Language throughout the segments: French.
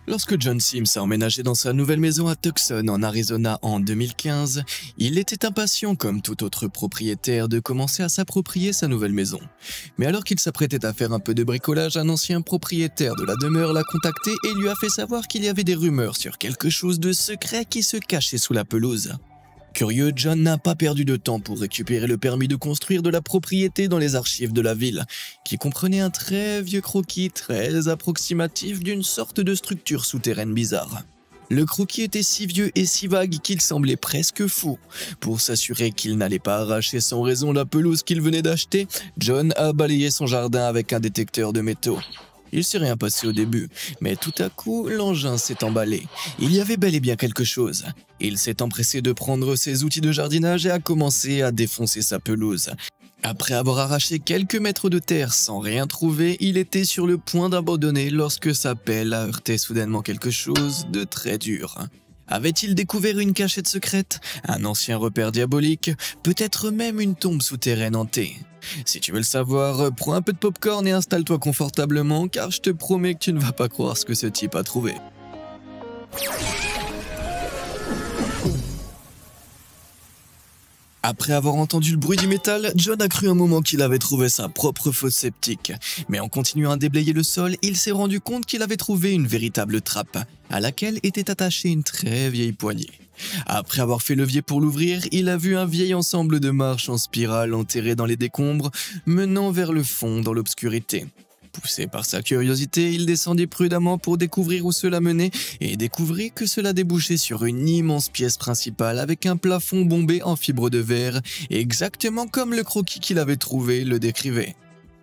Lorsque John Sims a emménagé dans sa nouvelle maison à Tucson en Arizona en 2015, il était impatient comme tout autre propriétaire de commencer à s'approprier sa nouvelle maison. Mais alors qu'il s'apprêtait à faire un peu de bricolage, un ancien propriétaire de la demeure l'a contacté et lui a fait savoir qu'il y avait des rumeurs sur quelque chose de secret qui se cachait sous la pelouse. Curieux, John n'a pas perdu de temps pour récupérer le permis de construire de la propriété dans les archives de la ville, qui comprenait un très vieux croquis très approximatif d'une sorte de structure souterraine bizarre. Le croquis était si vieux et si vague qu'il semblait presque fou. Pour s'assurer qu'il n'allait pas arracher sans raison la pelouse qu'il venait d'acheter, John a balayé son jardin avec un détecteur de métaux. Il s'est rien passé au début, mais tout à coup, l'engin s'est emballé. Il y avait bel et bien quelque chose. Il s'est empressé de prendre ses outils de jardinage et a commencé à défoncer sa pelouse. Après avoir arraché quelques mètres de terre sans rien trouver, il était sur le point d'abandonner lorsque sa pelle a heurté soudainement quelque chose de très dur. Avait-il découvert une cachette secrète, un ancien repère diabolique, peut-être même une tombe souterraine hantée? Si tu veux le savoir, prends un peu de popcorn et installe-toi confortablement car je te promets que tu ne vas pas croire ce que ce type a trouvé. Après avoir entendu le bruit du métal, John a cru un moment qu'il avait trouvé sa propre fosse septique. Mais en continuant à déblayer le sol, il s'est rendu compte qu'il avait trouvé une véritable trappe, à laquelle était attachée une très vieille poignée. Après avoir fait levier pour l'ouvrir, il a vu un vieil ensemble de marches en spirale enterré dans les décombres, menant vers le fond dans l'obscurité. Poussé par sa curiosité, il descendit prudemment pour découvrir où cela menait et découvrit que cela débouchait sur une immense pièce principale avec un plafond bombé en fibre de verre, exactement comme le croquis qu'il avait trouvé le décrivait.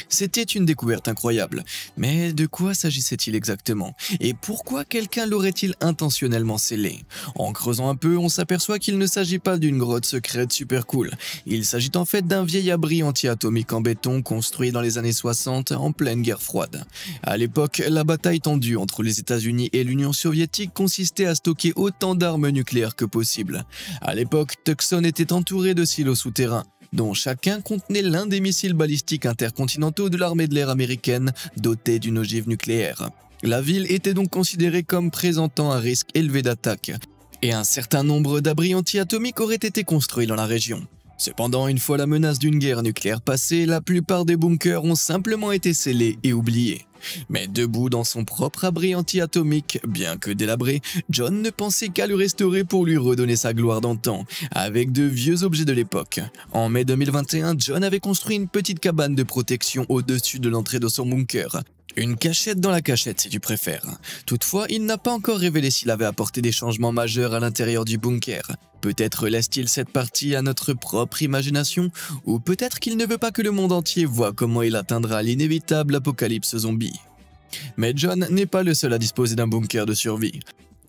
C'était une découverte incroyable, mais de quoi s'agissait-il exactement? Et pourquoi quelqu'un l'aurait-il intentionnellement scellé? En creusant un peu, on s'aperçoit qu'il ne s'agit pas d'une grotte secrète super cool. Il s'agit en fait d'un vieil abri anti-atomique en béton construit dans les années 60 en pleine guerre froide. À l'époque, la bataille tendue entre les États-Unis et l'Union soviétique consistait à stocker autant d'armes nucléaires que possible. À l'époque, Tucson était entouré de silos souterrains, dont chacun contenait l'un des missiles balistiques intercontinentaux de l'armée de l'air américaine dotés d'une ogive nucléaire. La ville était donc considérée comme présentant un risque élevé d'attaque, et un certain nombre d'abris anti-atomiques auraient été construits dans la région. Cependant, une fois la menace d'une guerre nucléaire passée, la plupart des bunkers ont simplement été scellés et oubliés. Mais debout dans son propre abri anti-atomique, bien que délabré, John ne pensait qu'à le restaurer pour lui redonner sa gloire d'antan, avec de vieux objets de l'époque. En mai 2021, John avait construit une petite cabane de protection au-dessus de l'entrée de son bunker. Une cachette dans la cachette si tu préfères. Toutefois, il n'a pas encore révélé s'il avait apporté des changements majeurs à l'intérieur du bunker. Peut-être laisse-t-il cette partie à notre propre imagination, ou peut-être qu'il ne veut pas que le monde entier voie comment il atteindra l'inévitable apocalypse zombie. Mais John n'est pas le seul à disposer d'un bunker de survie.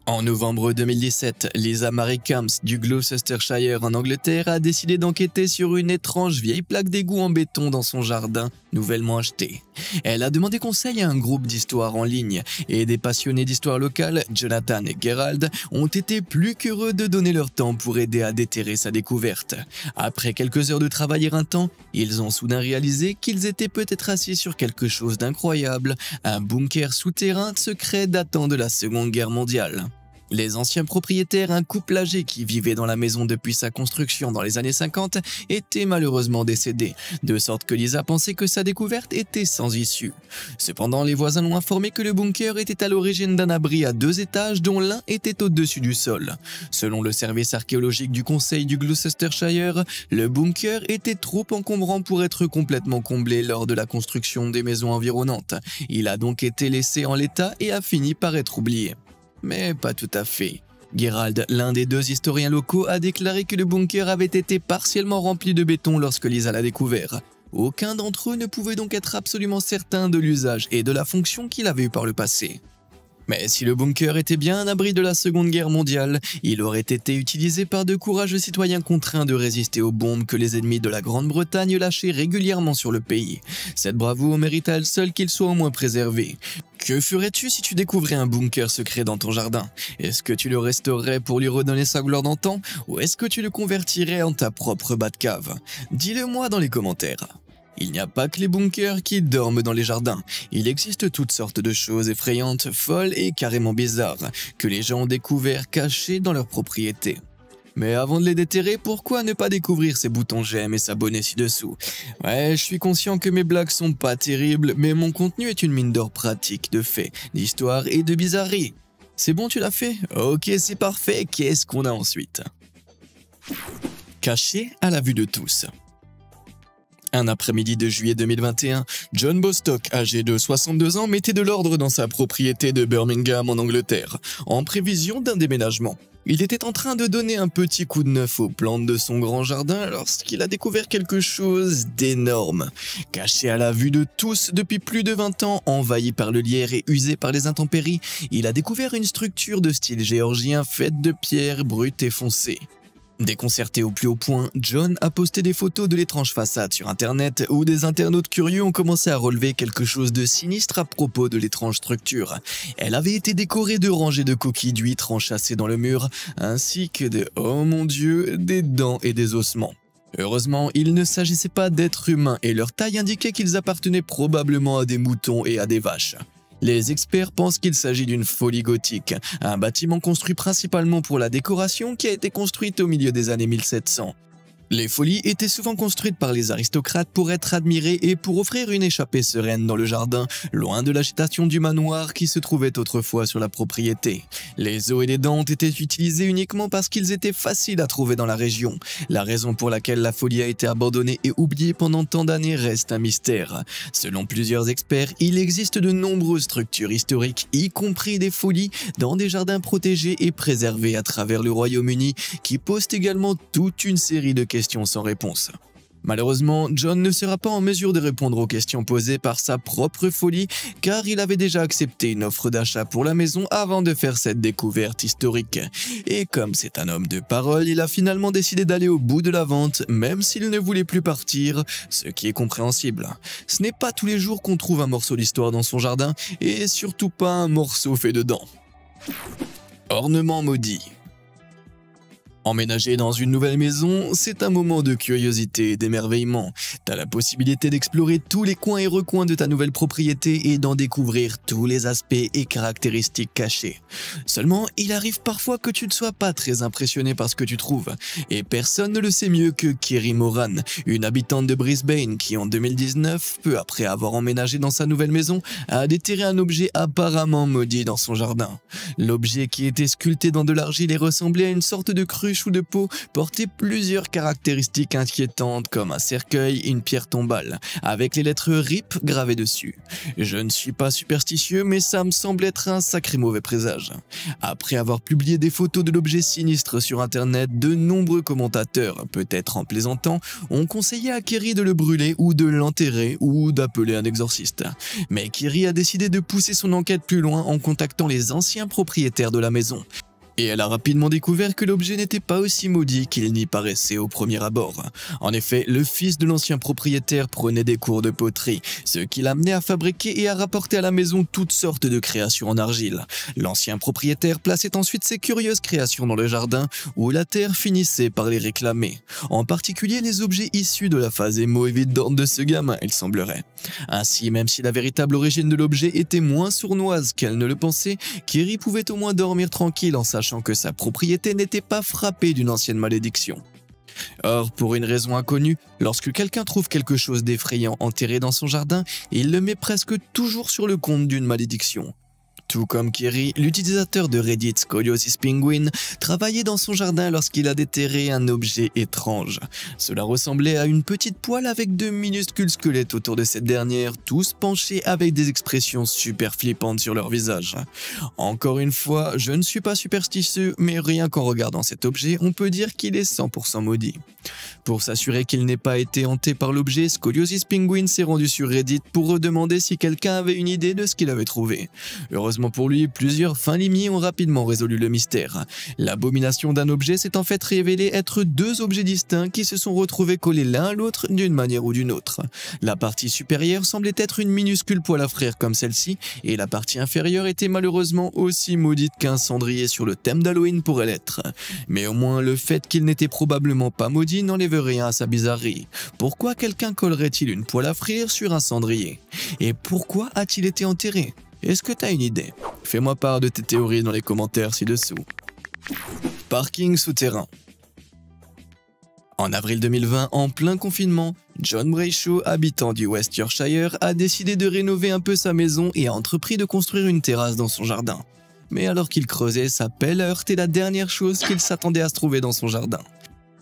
En novembre 2017, Lisa Marie Camps du Gloucestershire en Angleterre a décidé d'enquêter sur une étrange vieille plaque d'égout en béton dans son jardin, nouvellement achetée. Elle a demandé conseil à un groupe d'histoire en ligne et des passionnés d'histoire locale, Jonathan et Gerald, ont été plus qu'heureux de donner leur temps pour aider à déterrer sa découverte. Après quelques heures de travail éreintant, ils ont soudain réalisé qu'ils étaient peut-être assis sur quelque chose d'incroyable, un bunker souterrain secret datant de la Seconde Guerre mondiale. Les anciens propriétaires, un couple âgé qui vivait dans la maison depuis sa construction dans les années 50, étaient malheureusement décédés, de sorte que Lisa pensait que sa découverte était sans issue. Cependant, les voisins l'ont informé que le bunker était à l'origine d'un abri à 2 étages dont l'un était au-dessus du sol. Selon le service archéologique du conseil du Gloucestershire, le bunker était trop encombrant pour être complètement comblé lors de la construction des maisons environnantes. Il a donc été laissé en l'état et a fini par être oublié. Mais pas tout à fait. Gerald, l'un des 2 historiens locaux, a déclaré que le bunker avait été partiellement rempli de béton lorsque Lisa l'a découvert. Aucun d'entre eux ne pouvait donc être absolument certain de l'usage et de la fonction qu'il avait eu par le passé. Mais si le bunker était bien un abri de la Seconde Guerre mondiale, il aurait été utilisé par de courageux citoyens contraints de résister aux bombes que les ennemis de la Grande-Bretagne lâchaient régulièrement sur le pays. Cette bravoure mérite à elle seule qu'il soit au moins préservé. Que ferais-tu si tu découvrais un bunker secret dans ton jardin? Est-ce que tu le restaurerais pour lui redonner sa gloire d'antan, ou est-ce que tu le convertirais en ta propre Batcave? Dis-le moi dans les commentaires. Il n'y a pas que les bunkers qui dorment dans les jardins. Il existe toutes sortes de choses effrayantes, folles et carrément bizarres que les gens ont découvert cachées dans leurs propriétés. Mais avant de les déterrer, pourquoi ne pas découvrir ces boutons j'aime et s'abonner ci-dessous? Ouais, je suis conscient que mes blagues sont pas terribles, mais mon contenu est une mine d'or pratique de faits, d'histoires et de bizarreries. C'est bon, tu l'as fait? Ok, c'est parfait, qu'est-ce qu'on a ensuite? Caché à la vue de tous. Un après-midi de juillet 2021, John Bostock, âgé de 62 ans, mettait de l'ordre dans sa propriété de Birmingham en Angleterre, en prévision d'un déménagement. Il était en train de donner un petit coup de neuf aux plantes de son grand jardin lorsqu'il a découvert quelque chose d'énorme. Caché à la vue de tous depuis plus de 20 ans, envahi par le lierre et usé par les intempéries, il a découvert une structure de style géorgien faite de pierres brutes et foncées. Déconcerté au plus haut point, John a posté des photos de l'étrange façade sur internet où des internautes curieux ont commencé à relever quelque chose de sinistre à propos de l'étrange structure. Elle avait été décorée de rangées de coquilles d'huîtres enchâssées dans le mur, ainsi que de, oh mon dieu, des dents et des ossements. Heureusement, il ne s'agissait pas d'êtres humains et leur taille indiquait qu'ils appartenaient probablement à des moutons et à des vaches. Les experts pensent qu'il s'agit d'une folie gothique, un bâtiment construit principalement pour la décoration qui a été construite au milieu des années 1700. Les folies étaient souvent construites par les aristocrates pour être admirées et pour offrir une échappée sereine dans le jardin, loin de l'agitation du manoir qui se trouvait autrefois sur la propriété. Les os et les dents ont été utilisés uniquement parce qu'ils étaient faciles à trouver dans la région. La raison pour laquelle la folie a été abandonnée et oubliée pendant tant d'années reste un mystère. Selon plusieurs experts, il existe de nombreuses structures historiques, y compris des folies, dans des jardins protégés et préservés à travers le Royaume-Uni, qui posent également toute une série de questions sans réponse. Malheureusement, John ne sera pas en mesure de répondre aux questions posées par sa propre folie, car il avait déjà accepté une offre d'achat pour la maison avant de faire cette découverte historique. Et comme c'est un homme de parole, il a finalement décidé d'aller au bout de la vente, même s'il ne voulait plus partir, ce qui est compréhensible. Ce n'est pas tous les jours qu'on trouve un morceau d'histoire dans son jardin, et surtout pas un morceau fait dedans. Ornement maudit. Emménager dans une nouvelle maison, c'est un moment de curiosité et d'émerveillement. T'as la possibilité d'explorer tous les coins et recoins de ta nouvelle propriété et d'en découvrir tous les aspects et caractéristiques cachés. Seulement, il arrive parfois que tu ne sois pas très impressionné par ce que tu trouves. Et personne ne le sait mieux que Kerry Moran, une habitante de Brisbane qui en 2019, peu après avoir emménagé dans sa nouvelle maison, a déterré un objet apparemment maudit dans son jardin. L'objet qui était sculpté dans de l'argile et ressemblait à une sorte de cruche ou de peau portait plusieurs caractéristiques inquiétantes comme un cercueil et une pierre tombale, avec les lettres RIP gravées dessus. Je ne suis pas superstitieux, mais ça me semble être un sacré mauvais présage. Après avoir publié des photos de l'objet sinistre sur internet, de nombreux commentateurs, peut-être en plaisantant, ont conseillé à Kerry de le brûler ou de l'enterrer ou d'appeler un exorciste. Mais Kerry a décidé de pousser son enquête plus loin en contactant les anciens propriétaires de la maison. Et elle a rapidement découvert que l'objet n'était pas aussi maudit qu'il n'y paraissait au premier abord. En effet, le fils de l'ancien propriétaire prenait des cours de poterie, ce qui l'amenait à fabriquer et à rapporter à la maison toutes sortes de créations en argile. L'ancien propriétaire plaçait ensuite ses curieuses créations dans le jardin, où la terre finissait par les réclamer. En particulier les objets issus de la phase émo et vide-d'ordre de ce gamin, il semblerait. Ainsi, même si la véritable origine de l'objet était moins sournoise qu'elle ne le pensait, Kerry pouvait au moins dormir tranquille en sachant que sa propriété n'était pas frappée d'une ancienne malédiction. Or, pour une raison inconnue, lorsque quelqu'un trouve quelque chose d'effrayant enterré dans son jardin, il le met presque toujours sur le compte d'une malédiction. Tout comme Kerry, l'utilisateur de Reddit Scoliosis Penguin travaillait dans son jardin lorsqu'il a déterré un objet étrange. Cela ressemblait à une petite poêle avec de minuscules squelettes autour de cette dernière, tous penchés avec des expressions super flippantes sur leur visage. Encore une fois, je ne suis pas superstitieux, mais rien qu'en regardant cet objet, on peut dire qu'il est 100% maudit. Pour s'assurer qu'il n'ait pas été hanté par l'objet, Scoliosis Penguin s'est rendu sur Reddit pour redemander si quelqu'un avait une idée de ce qu'il avait trouvé. Heureusement, Heureusement pour lui, plusieurs fins limiers ont rapidement résolu le mystère. L'abomination d'un objet s'est en fait révélé être deux objets distincts qui se sont retrouvés collés l'un à l'autre d'une manière ou d'une autre. La partie supérieure semblait être une minuscule poêle à frire comme celle-ci, et la partie inférieure était malheureusement aussi maudite qu'un cendrier sur le thème d'Halloween pourrait l'être. Mais au moins le fait qu'il n'était probablement pas maudit n'enlève rien à sa bizarrerie. Pourquoi quelqu'un collerait-il une poêle à frire sur un cendrier? Et pourquoi a-t-il été enterré? Est-ce que t'as une idée? Fais-moi part de tes théories dans les commentaires ci-dessous. Parking souterrain. En avril 2020, en plein confinement, John Brayshaw, habitant du West Yorkshire, a décidé de rénover un peu sa maison et a entrepris de construire une terrasse dans son jardin. Mais alors qu'il creusait, sa pelle a heurté la dernière chose qu'il s'attendait à se trouver dans son jardin.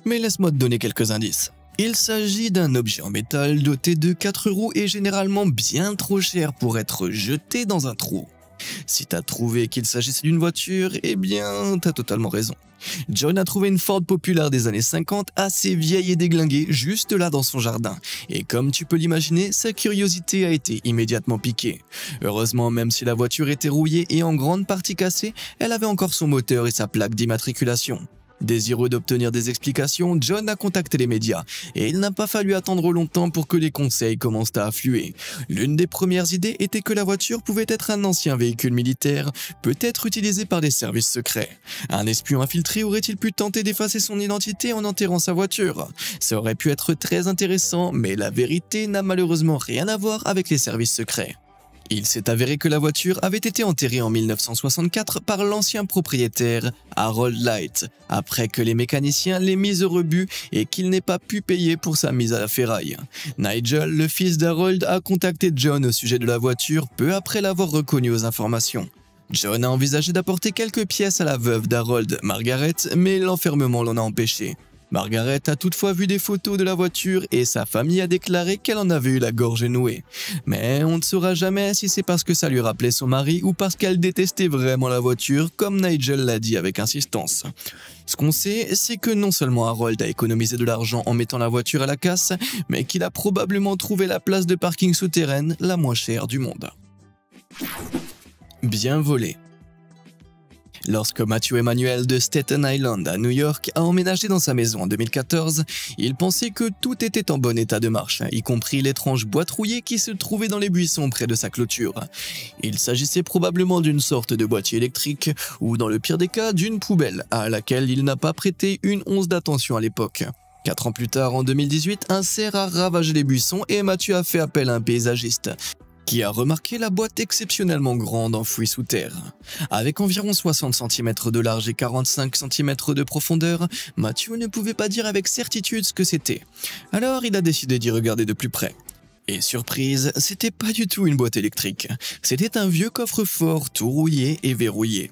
Mais laisse-moi te donner quelques indices. Il s'agit d'un objet en métal doté de 4 roues et généralement bien trop cher pour être jeté dans un trou. Si t'as trouvé qu'il s'agissait d'une voiture, eh bien, t'as totalement raison. John a trouvé une Ford populaire des années 50 assez vieille et déglinguée juste là dans son jardin. Et comme tu peux l'imaginer, sa curiosité a été immédiatement piquée. Heureusement, même si la voiture était rouillée et en grande partie cassée, elle avait encore son moteur et sa plaque d'immatriculation. Désireux d'obtenir des explications, John a contacté les médias et il n'a pas fallu attendre longtemps pour que les conseils commencent à affluer. L'une des premières idées était que la voiture pouvait être un ancien véhicule militaire, peut-être utilisé par les services secrets. Un espion infiltré aurait-il pu tenter d'effacer son identité en enterrant sa voiture? Ça aurait pu être très intéressant, mais la vérité n'a malheureusement rien à voir avec les services secrets. Il s'est avéré que la voiture avait été enterrée en 1964 par l'ancien propriétaire Harold Light, après que les mécaniciens l'aient mise au rebut et qu'il n'ait pas pu payer pour sa mise à la ferraille. Nigel, le fils d'Harold, a contacté John au sujet de la voiture peu après l'avoir reconnue aux informations. John a envisagé d'apporter quelques pièces à la veuve d'Harold, Margaret, mais l'enfermement l'en a empêché. Margaret a toutefois vu des photos de la voiture et sa famille a déclaré qu'elle en avait eu la gorge nouée. Mais on ne saura jamais si c'est parce que ça lui rappelait son mari ou parce qu'elle détestait vraiment la voiture, comme Nigel l'a dit avec insistance. Ce qu'on sait, c'est que non seulement Harold a économisé de l'argent en mettant la voiture à la casse, mais qu'il a probablement trouvé la place de parking souterraine la moins chère du monde. Bien volé. Lorsque Matthew Emanuel de Staten Island à New York a emménagé dans sa maison en 2014, il pensait que tout était en bon état de marche, y compris l'étrange boîte rouillée qui se trouvait dans les buissons près de sa clôture. Il s'agissait probablement d'une sorte de boîtier électrique, ou dans le pire des cas, d'une poubelle, à laquelle il n'a pas prêté une once d'attention à l'époque. 4 ans plus tard, en 2018, un cerf a ravagé les buissons et Matthew a fait appel à un paysagiste, qui a remarqué la boîte exceptionnellement grande enfouie sous terre. Avec environ 60 cm de large et 45 cm de profondeur, Matthew ne pouvait pas dire avec certitude ce que c'était. Alors il a décidé d'y regarder de plus près. Et surprise, c'était pas du tout une boîte électrique. C'était un vieux coffre-fort tout rouillé et verrouillé.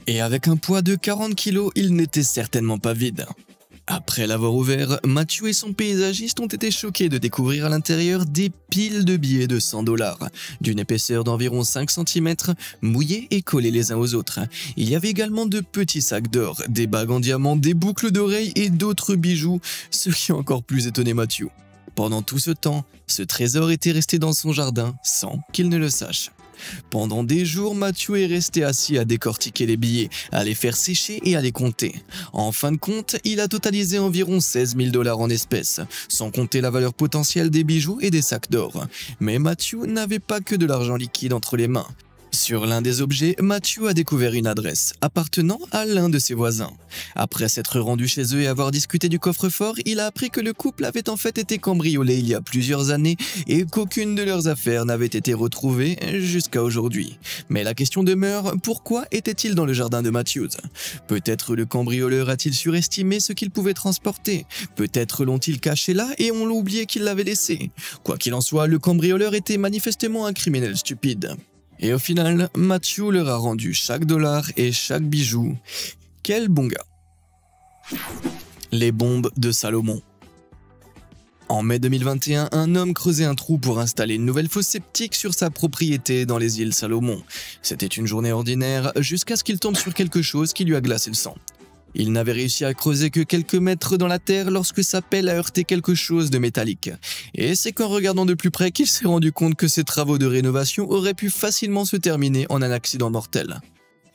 Et avec un poids de 40 kg, il n'était certainement pas vide. Après l'avoir ouvert, Matthew et son paysagiste ont été choqués de découvrir à l'intérieur des piles de billets de 100 $, d'une épaisseur d'environ 5 cm, mouillés et collés les uns aux autres. Il y avait également de petits sacs d'or, des bagues en diamant, des boucles d'oreilles et d'autres bijoux, ce qui a encore plus étonné Matthew. Pendant tout ce temps, ce trésor était resté dans son jardin sans qu'il ne le sache. Pendant des jours, Matthew est resté assis à décortiquer les billets, à les faire sécher et à les compter. En fin de compte, il a totalisé environ 16 000 $ en espèces, sans compter la valeur potentielle des bijoux et des sacs d'or. Mais Matthew n'avait pas que de l'argent liquide entre les mains. Sur l'un des objets, Matthew a découvert une adresse appartenant à l'un de ses voisins. Après s'être rendu chez eux et avoir discuté du coffre-fort, il a appris que le couple avait en fait été cambriolé il y a plusieurs années et qu'aucune de leurs affaires n'avait été retrouvée jusqu'à aujourd'hui. Mais la question demeure, pourquoi était-il dans le jardin de Matthews? Peut-être le cambrioleur a-t-il surestimé ce qu'il pouvait transporter? Peut-être l'ont-ils caché là et on l'a oublié qu'il l'avait laissé? Quoi qu'il en soit, le cambrioleur était manifestement un criminel stupide. Et au final, Matthew leur a rendu chaque dollar et chaque bijou. Quel bon gars! Les bombes de Salomon. En mai 2021, un homme creusait un trou pour installer une nouvelle fosse septique sur sa propriété dans les îles Salomon. C'était une journée ordinaire jusqu'à ce qu'il tombe sur quelque chose qui lui a glacé le sang. Il n'avait réussi à creuser que quelques mètres dans la terre lorsque sa pelle a heurté quelque chose de métallique. Et c'est qu'en regardant de plus près qu'il s'est rendu compte que ses travaux de rénovation auraient pu facilement se terminer en un accident mortel.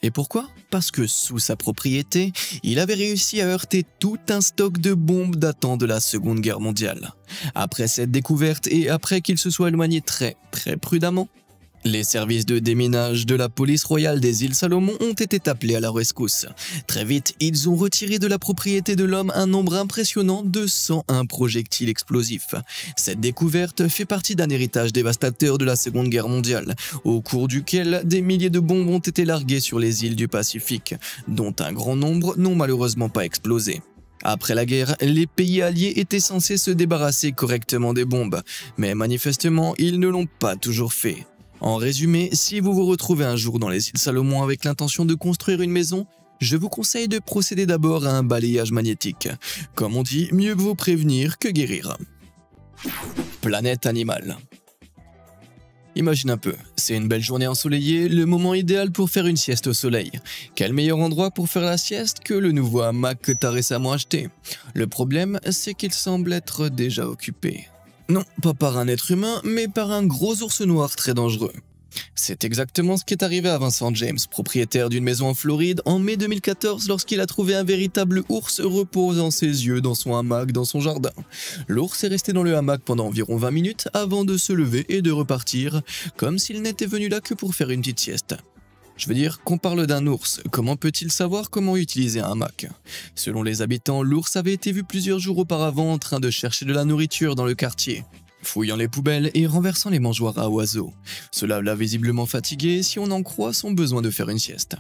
Et pourquoi? Parce que sous sa propriété, il avait réussi à heurter tout un stock de bombes datant de la Seconde Guerre mondiale. Après cette découverte et après qu'il se soit éloigné très prudemment, les services de déminage de la police royale des îles Salomon ont été appelés à la rescousse. Très vite, ils ont retiré de la propriété de l'homme un nombre impressionnant de 101 projectiles explosifs. Cette découverte fait partie d'un héritage dévastateur de la Seconde Guerre mondiale, au cours duquel des milliers de bombes ont été larguées sur les îles du Pacifique, dont un grand nombre n'ont malheureusement pas explosé. Après la guerre, les pays alliés étaient censés se débarrasser correctement des bombes, mais manifestement, ils ne l'ont pas toujours fait. En résumé, si vous vous retrouvez un jour dans les îles Salomon avec l'intention de construire une maison, je vous conseille de procéder d'abord à un balayage magnétique. Comme on dit, mieux vaut prévenir que guérir. Planète animale. Imagine un peu, c'est une belle journée ensoleillée, le moment idéal pour faire une sieste au soleil. Quel meilleur endroit pour faire la sieste que le nouveau hamac que t'as récemment acheté? Le problème, c'est qu'il semble être déjà occupé. Non, pas par un être humain, mais par un gros ours noir très dangereux. C'est exactement ce qui est arrivé à Vincent James, propriétaire d'une maison en Floride, en mai 2014 lorsqu'il a trouvé un véritable ours reposant ses yeux dans son hamac dans son jardin. L'ours est resté dans le hamac pendant environ 20 minutes avant de se lever et de repartir, comme s'il n'était venu là que pour faire une petite sieste. Je veux dire qu'on parle d'un ours, comment peut-il savoir comment utiliser un hamac? Selon les habitants, l'ours avait été vu plusieurs jours auparavant en train de chercher de la nourriture dans le quartier, fouillant les poubelles et renversant les mangeoires à oiseaux. Cela l'a visiblement fatigué si on en croit son besoin de faire une sieste.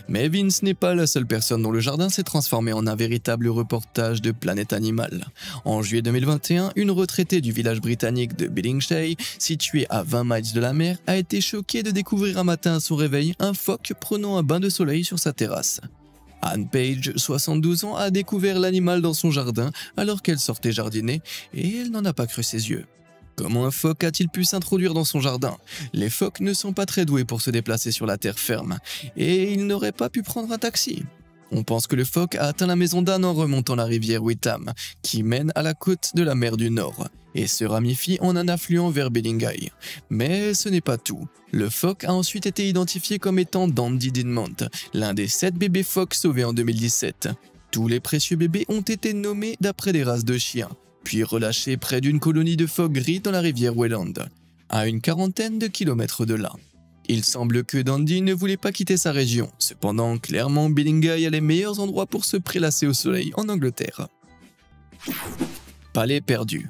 Mais Vince n'est pas la seule personne dont le jardin s'est transformé en un véritable reportage de Planète Animale. En juillet 2021, une retraitée du village britannique de Billingshey, situé à 20 miles de la mer, a été choquée de découvrir un matin à son réveil un phoque prenant un bain de soleil sur sa terrasse. Anne Page, 72 ans, a découvert l'animal dans son jardin alors qu'elle sortait jardiner et elle n'en a pas cru ses yeux. Comment un phoque a-t-il pu s'introduire dans son jardin? Les phoques ne sont pas très doués pour se déplacer sur la terre ferme, et il n'aurait pas pu prendre un taxi. On pense que le phoque a atteint la maison d'Anne en remontant la rivière Witham, qui mène à la côte de la mer du Nord, et se ramifie en un affluent vers Billingshey. Mais ce n'est pas tout. Le phoque a ensuite été identifié comme étant Dandy Dinmont, l'un des 7 bébés phoques sauvés en 2017. Tous les précieux bébés ont été nommés d'après des races de chiens, puis relâchés près d'une colonie de phoques gris dans la rivière Welland, à une quarantaine de kilomètres de là. Il semble que Dandy ne voulait pas quitter sa région, cependant clairement Billingshey a les meilleurs endroits pour se prélasser au soleil en Angleterre. Palais perdu.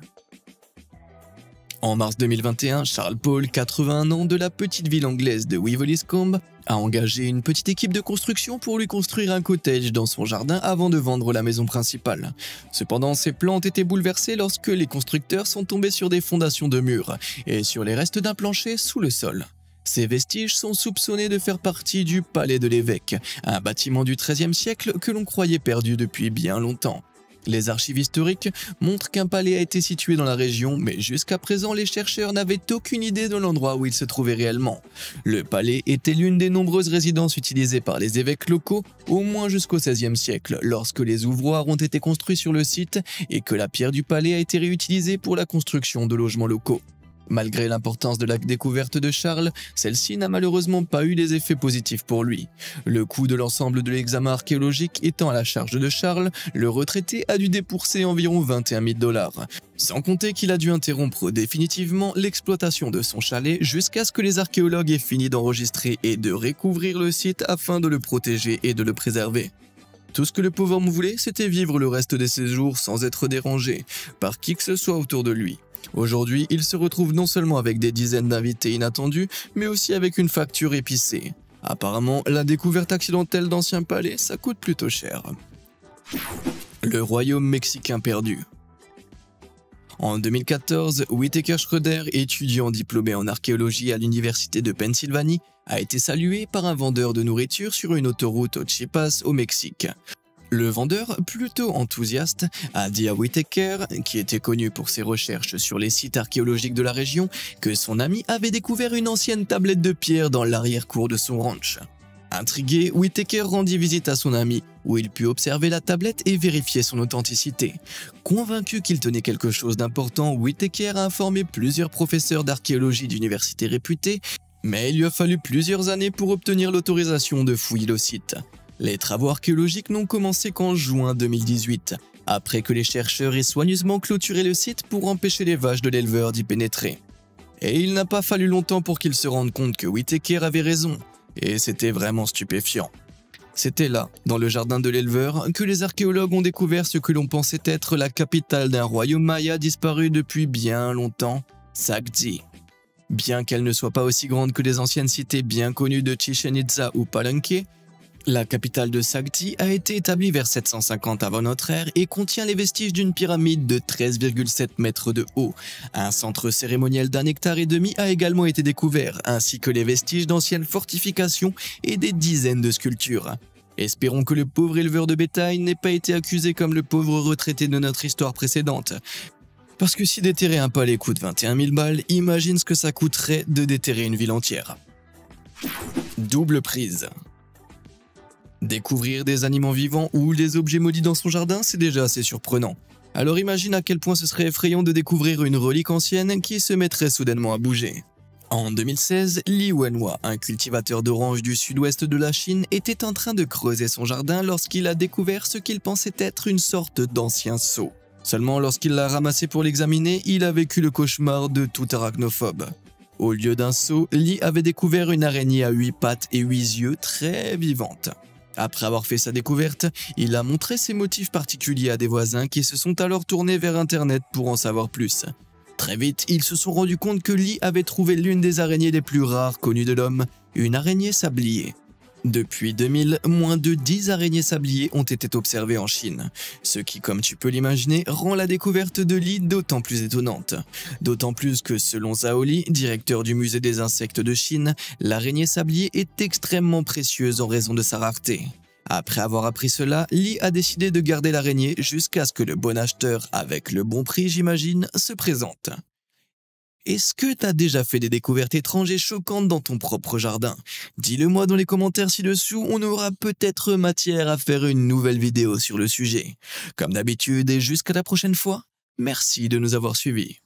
En mars 2021, Charles Paul, 81 ans, de la petite ville anglaise de Weevil-Iscombe, a engagé une petite équipe de construction pour lui construire un cottage dans son jardin avant de vendre la maison principale. Cependant, ses plans ont été bouleversés lorsque les constructeurs sont tombés sur des fondations de murs et sur les restes d'un plancher sous le sol. Ces vestiges sont soupçonnés de faire partie du palais de l'évêque, un bâtiment du XIIIe siècle que l'on croyait perdu depuis bien longtemps. Les archives historiques montrent qu'un palais a été situé dans la région, mais jusqu'à présent, les chercheurs n'avaient aucune idée de l'endroit où il se trouvait réellement. Le palais était l'une des nombreuses résidences utilisées par les évêques locaux, au moins jusqu'au XVIe siècle, lorsque les ouvroirs ont été construits sur le site et que la pierre du palais a été réutilisée pour la construction de logements locaux. Malgré l'importance de la découverte de Charles, celle-ci n'a malheureusement pas eu les effets positifs pour lui. Le coût de l'ensemble de l'examen archéologique étant à la charge de Charles, le retraité a dû débourser environ 21 000 $. Sans compter qu'il a dû interrompre définitivement l'exploitation de son chalet jusqu'à ce que les archéologues aient fini d'enregistrer et de recouvrir le site afin de le protéger et de le préserver. Tout ce que le pauvre homme voulait, c'était vivre le reste de ses jours sans être dérangé par qui que ce soit autour de lui. Aujourd'hui, il se retrouve non seulement avec des dizaines d'invités inattendus, mais aussi avec une facture épicée. Apparemment, la découverte accidentelle d'anciens palais, ça coûte plutôt cher. Le royaume mexicain perdu. En 2014, Whitaker Schroeder, étudiant diplômé en archéologie à l'université de Pennsylvanie, a été salué par un vendeur de nourriture sur une autoroute au Chiapas au Mexique. Le vendeur, plutôt enthousiaste, a dit à Whitaker, qui était connu pour ses recherches sur les sites archéologiques de la région, que son ami avait découvert une ancienne tablette de pierre dans l'arrière-cour de son ranch. Intrigué, Whittaker rendit visite à son ami, où il put observer la tablette et vérifier son authenticité. Convaincu qu'il tenait quelque chose d'important, Whittaker a informé plusieurs professeurs d'archéologie d'universités réputées, mais il lui a fallu plusieurs années pour obtenir l'autorisation de fouiller le site. Les travaux archéologiques n'ont commencé qu'en juin 2018, après que les chercheurs aient soigneusement clôturé le site pour empêcher les vaches de l'éleveur d'y pénétrer. Et il n'a pas fallu longtemps pour qu'ils se rendent compte que Whittaker avait raison. Et c'était vraiment stupéfiant. C'était là, dans le jardin de l'éleveur, que les archéologues ont découvert ce que l'on pensait être la capitale d'un royaume maya disparu depuis bien longtemps, Sakti. Bien qu'elle ne soit pas aussi grande que les anciennes cités bien connues de Chichen Itza ou Palenque, la capitale de Sakti a été établie vers 750 avant notre ère et contient les vestiges d'une pyramide de 13,7 mètres de haut. Un centre cérémoniel d'1,5 hectare a également été découvert, ainsi que les vestiges d'anciennes fortifications et des dizaines de sculptures. Espérons que le pauvre éleveur de bétail n'ait pas été accusé comme le pauvre retraité de notre histoire précédente. Parce que si déterrer un palais coûte 21 000 balles, imagine ce que ça coûterait de déterrer une ville entière. Double prise. Découvrir des animaux vivants ou des objets maudits dans son jardin, c'est déjà assez surprenant. Alors imagine à quel point ce serait effrayant de découvrir une relique ancienne qui se mettrait soudainement à bouger. En 2016, Li Wenhua, un cultivateur d'oranges du sud-ouest de la Chine, était en train de creuser son jardin lorsqu'il a découvert ce qu'il pensait être une sorte d'ancien seau. Seulement lorsqu'il l'a ramassé pour l'examiner, il a vécu le cauchemar de tout arachnophobe. Au lieu d'un seau, Li avait découvert une araignée à 8 pattes et 8 yeux très vivante. Après avoir fait sa découverte, il a montré ses motifs particuliers à des voisins qui se sont alors tournés vers internet pour en savoir plus. Très vite, ils se sont rendus compte que Li avait trouvé l'une des araignées les plus rares connues de l'homme, une araignée sablier. Depuis 2000, moins de 10 araignées sabliers ont été observées en Chine, ce qui, comme tu peux l'imaginer, rend la découverte de Li d'autant plus étonnante. D'autant plus que, selon Zhao Li, directeur du musée des insectes de Chine, l'araignée sablier est extrêmement précieuse en raison de sa rareté. Après avoir appris cela, Li a décidé de garder l'araignée jusqu'à ce que le bon acheteur, avec le bon prix j'imagine, se présente. Est-ce que t'as déjà fait des découvertes étranges et choquantes dans ton propre jardin? Dis-le moi dans les commentaires ci-dessous, on aura peut-être matière à faire une nouvelle vidéo sur le sujet. Comme d'habitude et jusqu'à la prochaine fois, merci de nous avoir suivis.